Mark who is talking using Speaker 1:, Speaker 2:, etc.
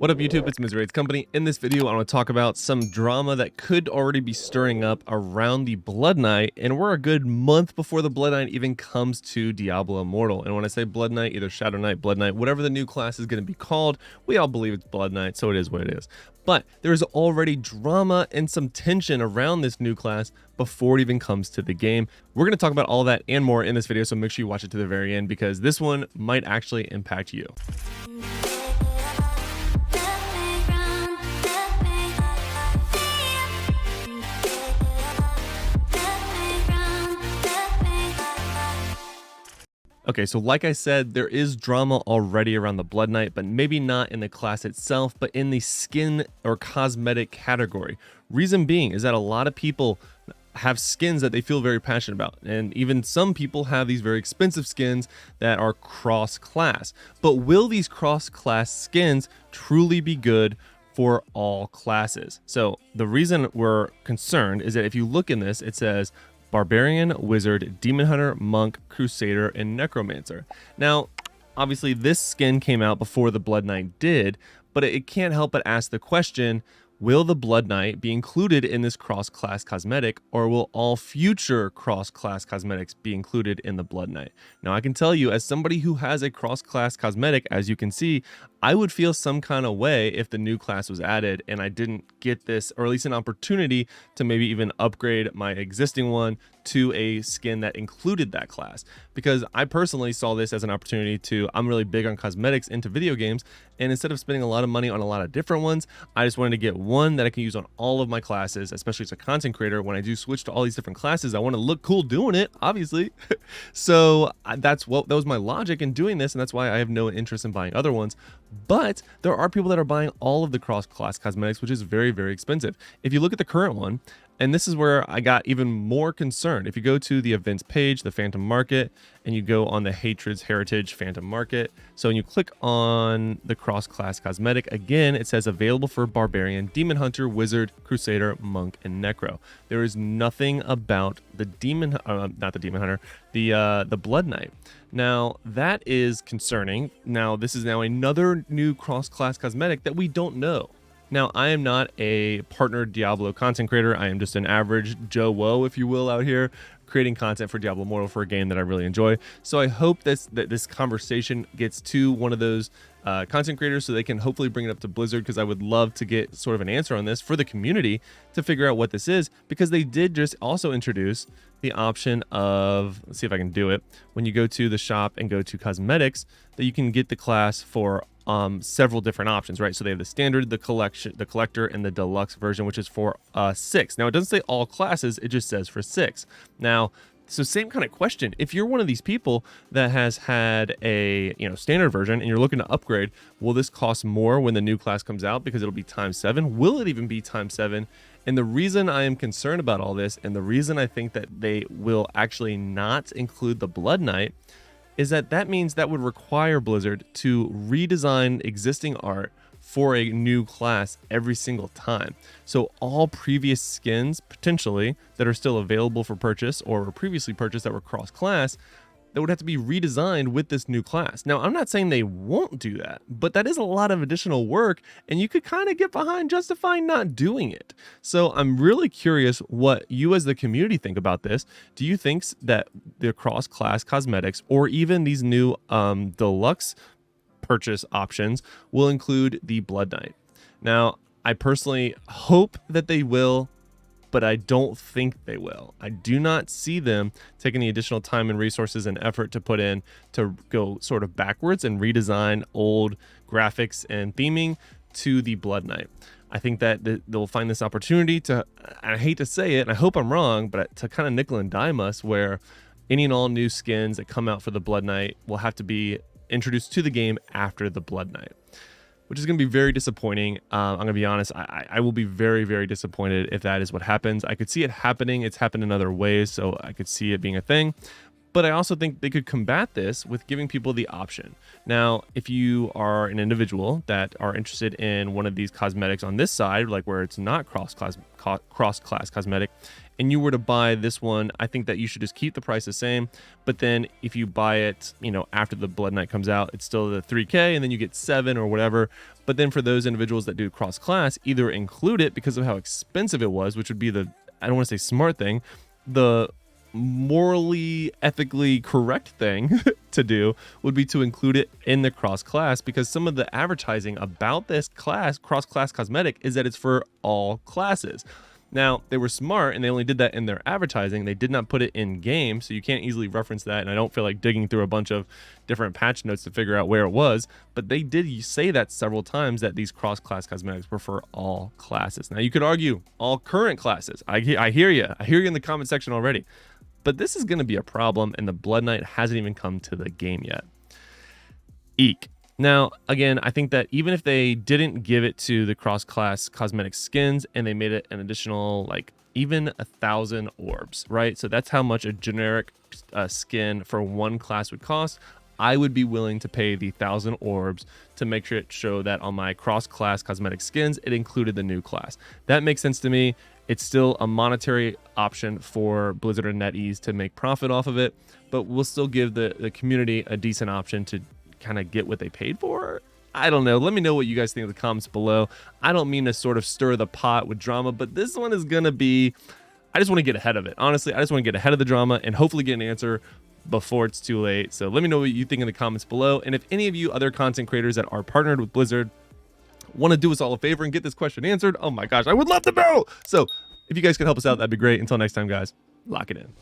Speaker 1: What up YouTube, it's Misery Company. In this video, I want to talk about some drama that could already be stirring up around the Blood Knight, and we're a good month before the Blood Knight even comes to Diablo Immortal. And when I say Blood Knight, either Shadow Knight, Blood Knight, whatever the new class is going to be called, we all believe it's Blood Knight, so it is what it is. But there's already drama and some tension around this new class before it even comes to the game. We're going to talk about all that and more in this video, so make sure you watch it to the very end because this one might actually impact you. Okay, so like I said, there is drama already around the Blood Knight, but maybe not in the class itself, but in the skin or cosmetic category. Reason being is that a lot of people have skins that they feel very passionate about, and even some people have these very expensive skins that are cross-class. But will these cross-class skins truly be good for all classes? So the reason we're concerned is that if you look in this, it says Barbarian, Wizard, Demon Hunter, Monk, Crusader, and Necromancer. Now, obviously this skin came out before the Blood Knight did, but it can't help but ask the question, will the Blood Knight be included in this cross-class cosmetic, or will all future cross-class cosmetics be included in the Blood Knight? Now, I can tell you, as somebody who has a cross-class cosmetic, as you can see, I would feel some kind of way if the new class was added and I didn't get this, or at least an opportunity to maybe even upgrade my existing one to a skin that included that class. Because I personally saw this as an opportunity to, I'm really big on cosmetics into video games, and instead of spending a lot of money on a lot of different ones, I just wanted to get one that I can use on all of my classes, especially as a content creator. When I do switch to all these different classes, I want to look cool doing it, obviously. So that was my logic in doing this, and that's why I have no interest in buying other ones. But there are people that are buying all of the cross-class cosmetics, which is very, very expensive. If you look at the current one, and this is where I got even more concerned. If you go to the events page, the Phantom Market, and you go on the Hatred's Heritage Phantom Market, so when you click on the cross-class cosmetic, again, it says available for Barbarian, Demon Hunter, Wizard, Crusader, Monk, and Necro. There is nothing about the not the Demon Hunter, the Blood Knight. Now, that is concerning. Now, this is now another new cross-class cosmetic that we don't know. Now, I am not a partnered Diablo content creator. I am just an average Joe Woe, if you will, out here creating content for Diablo Immortal for a game that I really enjoy. So I hope that this conversation gets to one of those content creators so they can hopefully bring it up to Blizzard, because I would love to get sort of an answer on this for the community to figure out what this is, because they did just also introduce the option of, let's see if I can do it, when you go to the shop and go to cosmetics, that you can get the class for several different options, right? So they have the standard, the collector, and the deluxe version, which is for 6. Now, it doesn't say all classes, it just says for 6. Now, so same kind of question. If you're one of these people that has had a standard version and you're looking to upgrade, will this cost more when the new class comes out because it'll be ×7? Will it even be ×7? And the reason I am concerned about all this, and the reason I think that they will actually not include the Blood Knight, is that means that would require Blizzard to redesign existing art for a new class every single time. So all previous skins, potentially, that are still available for purchase or were previously purchased that were cross-class, that would have to be redesigned with this new class. Now, I'm not saying they won't do that, but that is a lot of additional work, and you could kind of get behind justifying not doing it. So I'm really curious what you as the community think about this. Do you think that the cross-class cosmetics, or even these new deluxe purchase options, will include the Blood Knight? Now, I personally hope that they will, but I don't think they will. I do not see them taking the additional time and resources and effort to put in to go sort of backwards and redesign old graphics and theming to the Blood Knight. I think that they'll find this opportunity to, I hate to say it, and I hope I'm wrong, but to kind of nickel and dime us, where any and all new skins that come out for the Blood Knight will have to be introduced to the game after the Blood Knight, which is going to be very disappointing. I'm going to be honest. I will be very, very disappointed if that is what happens. I could see it happening. It's happened in other ways, so I could see it being a thing. But I also think they could combat this with giving people the option. Now, if you are an individual that are interested in one of these cosmetics on this side, like where it's not cross-class cosmetic, and you were to buy this one, I think that you should just keep the price the same. But then if you buy it, after the Blood Knight comes out, it's still the 3K, and then you get 7 or whatever. But then for those individuals that do cross-class, either include it because of how expensive it was, which would be I don't want to say smart thing, the morally, ethically correct thing to do would be to include it in the cross-class, because some of the advertising about this cross-class cosmetic is that it's for all classes. Now, they were smart and they only did that in their advertising. They did not put it in game, so you can't easily reference that, and I don't feel like digging through a bunch of different patch notes to figure out where it was, but they did say that several times, that these cross-class cosmetics were for all classes. Now, you could argue all current classes. I hear you. I hear you in the comment section already. But this is going to be a problem, and the Blood Knight hasn't even come to the game yet. Eek. Now, again, I think that even if they didn't give it to the cross-class cosmetic skins and they made it an additional, even 1,000 orbs, right? So that's how much a generic skin for one class would cost. I would be willing to pay the 1,000 orbs to make sure it show that on my cross-class cosmetic skins, it included the new class. That makes sense to me. It's still a monetary option for Blizzard and NetEase to make profit off of it, but we'll still give the community a decent option to kind of get what they paid for. I don't know. Let me know what you guys think in the comments below. I don't mean to sort of stir the pot with drama, but this one is going to be, I just want to get ahead of it. Honestly, I just want to get ahead of the drama and hopefully get an answer before it's too late. So let me know what you think in the comments below. And if any of you other content creators that are partnered with Blizzard want to do us all a favor and get this question answered, oh my gosh, I would love to know. So if you guys could help us out, that'd be great. Until next time, guys, lock it in.